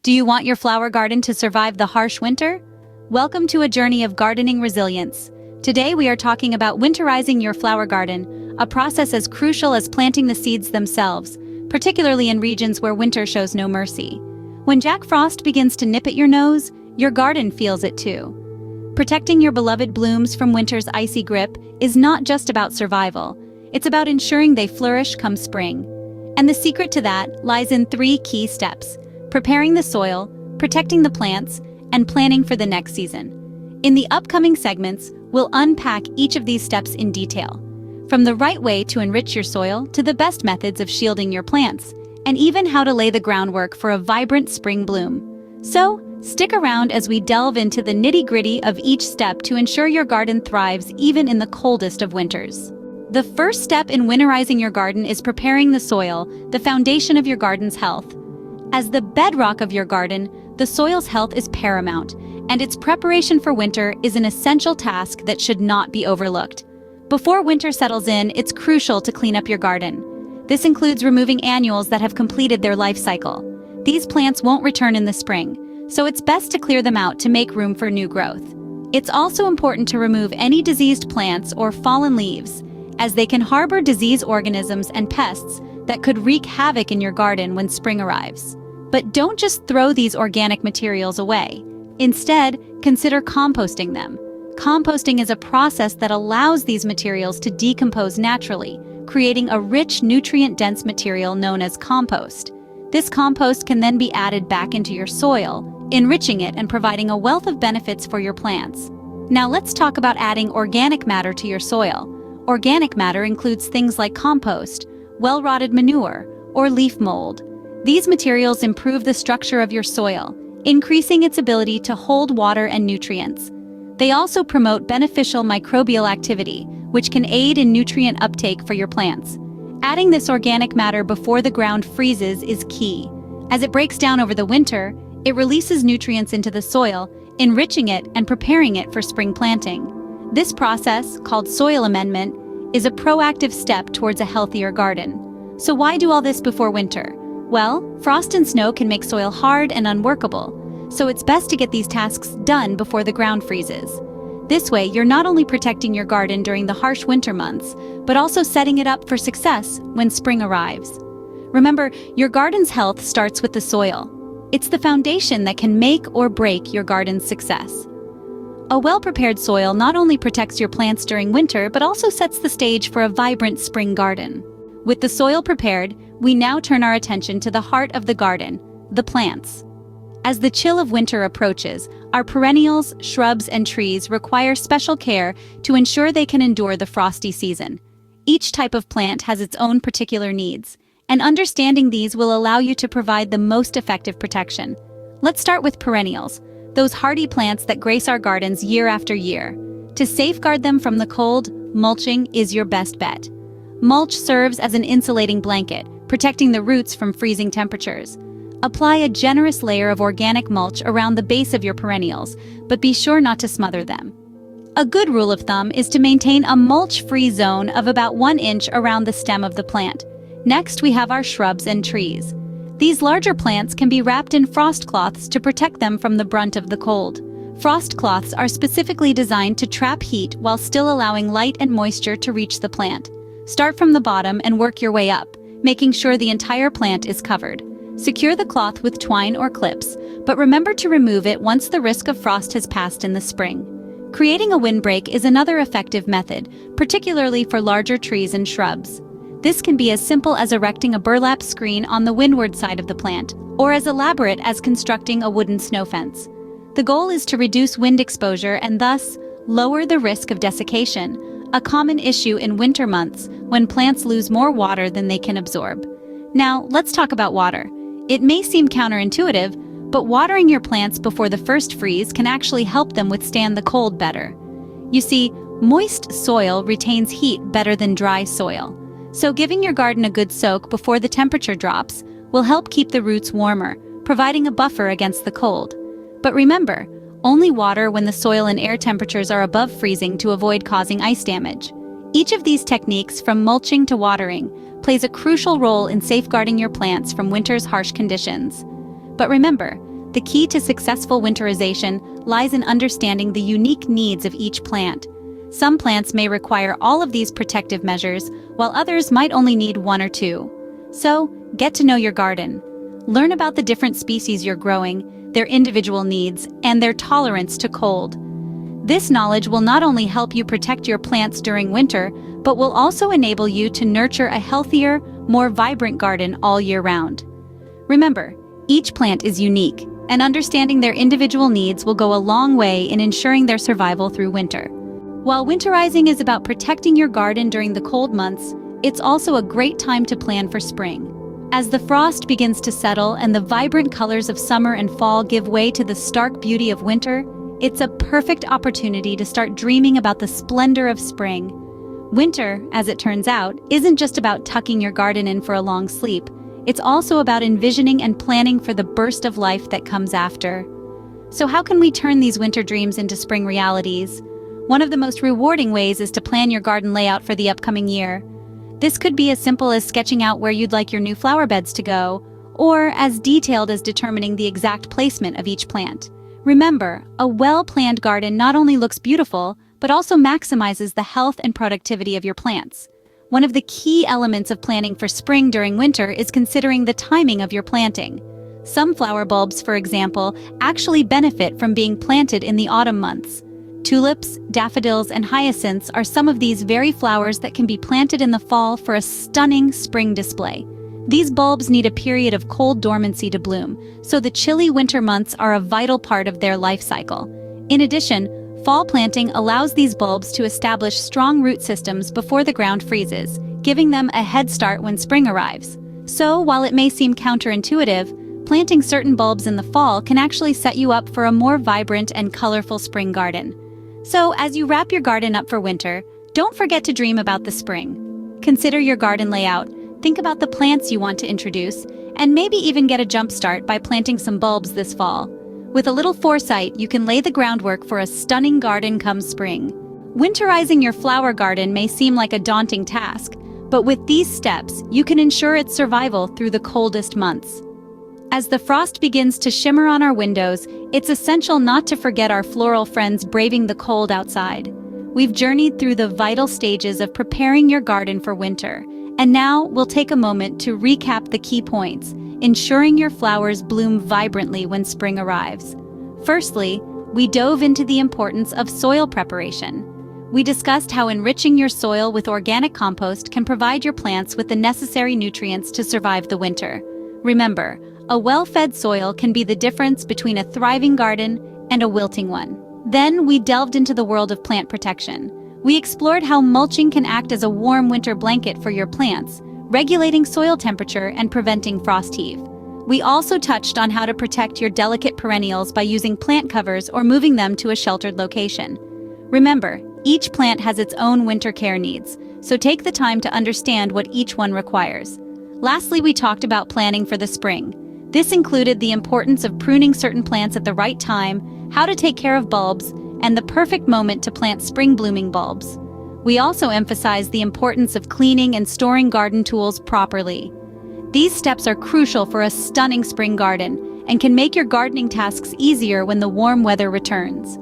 Do you want your flower garden to survive the harsh winter? Welcome to a journey of gardening resilience. Today we are talking about winterizing your flower garden, a process as crucial as planting the seeds themselves, particularly in regions where winter shows no mercy. When Jack Frost begins to nip at your nose, your garden feels it too. Protecting your beloved blooms from winter's icy grip is not just about survival, it's about ensuring they flourish come spring. And the secret to that lies in 3 key steps: preparing the soil, protecting the plants, and planning for the next season. In the upcoming segments, we'll unpack each of these steps in detail, from the right way to enrich your soil to the best methods of shielding your plants, and even how to lay the groundwork for a vibrant spring bloom. So, stick around as we delve into the nitty-gritty of each step to ensure your garden thrives even in the coldest of winters. The first step in winterizing your garden is preparing the soil, the foundation of your garden's health. As the bedrock of your garden, the soil's health is paramount, and its preparation for winter is an essential task that should not be overlooked. Before winter settles in, it's crucial to clean up your garden. This includes removing annuals that have completed their life cycle. These plants won't return in the spring, so it's best to clear them out to make room for new growth. It's also important to remove any diseased plants or fallen leaves, as they can harbor disease organisms and pests that could wreak havoc in your garden when spring arrives. But don't just throw these organic materials away. Instead, consider composting them. Composting is a process that allows these materials to decompose naturally, creating a rich, nutrient-dense material known as compost. This compost can then be added back into your soil, enriching it and providing a wealth of benefits for your plants. Now let's talk about adding organic matter to your soil. Organic matter includes things like compost, well-rotted manure, or leaf mold. These materials improve the structure of your soil, increasing its ability to hold water and nutrients. They also promote beneficial microbial activity, which can aid in nutrient uptake for your plants. Adding this organic matter before the ground freezes is key. As it breaks down over the winter, it releases nutrients into the soil, enriching it and preparing it for spring planting. This process, called soil amendment, is a proactive step towards a healthier garden. So why do all this before winter? Well, frost and snow can make soil hard and unworkable, so it's best to get these tasks done before the ground freezes. This way, you're not only protecting your garden during the harsh winter months, but also setting it up for success when spring arrives. Remember, your garden's health starts with the soil. It's the foundation that can make or break your garden's success. A well-prepared soil not only protects your plants during winter, but also sets the stage for a vibrant spring garden. With the soil prepared, we now turn our attention to the heart of the garden, the plants. As the chill of winter approaches, our perennials, shrubs, and trees require special care to ensure they can endure the frosty season. Each type of plant has its own particular needs, and understanding these will allow you to provide the most effective protection. Let's start with perennials, those hardy plants that grace our gardens year after year. To safeguard them from the cold, mulching is your best bet. Mulch serves as an insulating blanket, protecting the roots from freezing temperatures. Apply a generous layer of organic mulch around the base of your perennials, but be sure not to smother them. A good rule of thumb is to maintain a mulch-free zone of about 1 inch around the stem of the plant. Next, we have our shrubs and trees. These larger plants can be wrapped in frost cloths to protect them from the brunt of the cold. Frost cloths are specifically designed to trap heat while still allowing light and moisture to reach the plant. Start from the bottom and work your way up, making sure the entire plant is covered. Secure the cloth with twine or clips, but remember to remove it once the risk of frost has passed in the spring. Creating a windbreak is another effective method, particularly for larger trees and shrubs. This can be as simple as erecting a burlap screen on the windward side of the plant, or as elaborate as constructing a wooden snow fence. The goal is to reduce wind exposure and thus lower the risk of desiccation, a common issue in winter months when plants lose more water than they can absorb. Now, let's talk about water. It may seem counterintuitive, but watering your plants before the first freeze can actually help them withstand the cold better. You see, moist soil retains heat better than dry soil, so giving your garden a good soak before the temperature drops will help keep the roots warmer, providing a buffer against the cold. But remember, only water when the soil and air temperatures are above freezing to avoid causing ice damage. Each of these techniques, from mulching to watering, plays a crucial role in safeguarding your plants from winter's harsh conditions. But remember, The key to successful winterization lies in understanding the unique needs of each plant. Some plants may require all of these protective measures, while others might only need one or two. So, get to know your garden. Learn about the different species you're growing, their individual needs, and their tolerance to cold. This knowledge will not only help you protect your plants during winter, but will also enable you to nurture a healthier, more vibrant garden all year round. Remember, each plant is unique, and understanding their individual needs will go a long way in ensuring their survival through winter. While winterizing is about protecting your garden during the cold months, it's also a great time to plan for spring. As the frost begins to settle and the vibrant colors of summer and fall give way to the stark beauty of winter, it's a perfect opportunity to start dreaming about the splendor of spring. Winter, as it turns out, isn't just about tucking your garden in for a long sleep. It's also about envisioning and planning for the burst of life that comes after. So how can we turn these winter dreams into spring realities? One of the most rewarding ways is to plan your garden layout for the upcoming year. This could be as simple as sketching out where you'd like your new flower beds to go, or as detailed as determining the exact placement of each plant. Remember, a well-planned garden not only looks beautiful, but also maximizes the health and productivity of your plants. One of the key elements of planning for spring during winter is considering the timing of your planting. Some flower bulbs, for example, actually benefit from being planted in the autumn months. Tulips, daffodils, and hyacinths are some of these very flowers that can be planted in the fall for a stunning spring display. These bulbs need a period of cold dormancy to bloom, so the chilly winter months are a vital part of their life cycle. In addition, fall planting allows these bulbs to establish strong root systems before the ground freezes, giving them a head start when spring arrives. So, while it may seem counterintuitive, planting certain bulbs in the fall can actually set you up for a more vibrant and colorful spring garden. So, as you wrap your garden up for winter, don't forget to dream about the spring. Consider your garden layout, think about the plants you want to introduce, and maybe even get a jump start by planting some bulbs this fall. With a little foresight, you can lay the groundwork for a stunning garden come spring. Winterizing your flower garden may seem like a daunting task, but with these steps, you can ensure its survival through the coldest months. As the frost begins to shimmer on our windows, it's essential not to forget our floral friends braving the cold outside. We've journeyed through the vital stages of preparing your garden for winter, and now we'll take a moment to recap the key points, ensuring your flowers bloom vibrantly when spring arrives. Firstly, we dove into the importance of soil preparation. We discussed how enriching your soil with organic compost can provide your plants with the necessary nutrients to survive the winter. Remember, a well-fed soil can be the difference between a thriving garden and a wilting one. Then we delved into the world of plant protection. We explored how mulching can act as a warm winter blanket for your plants, regulating soil temperature and preventing frost heave. We also touched on how to protect your delicate perennials by using plant covers or moving them to a sheltered location. Remember, each plant has its own winter care needs, so take the time to understand what each one requires. Lastly, we talked about planning for the spring. This included the importance of pruning certain plants at the right time, how to take care of bulbs, and the perfect moment to plant spring-blooming bulbs. We also emphasized the importance of cleaning and storing garden tools properly. These steps are crucial for a stunning spring garden and can make your gardening tasks easier when the warm weather returns.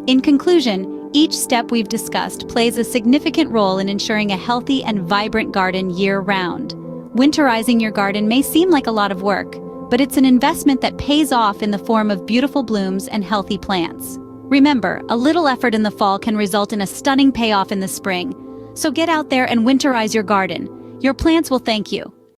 In conclusion, each step we've discussed plays a significant role in ensuring a healthy and vibrant garden year-round. Winterizing your garden may seem like a lot of work, but it's an investment that pays off in the form of beautiful blooms and healthy plants. Remember, a little effort in the fall can result in a stunning payoff in the spring. So get out there and winterize your garden. Your plants will thank you.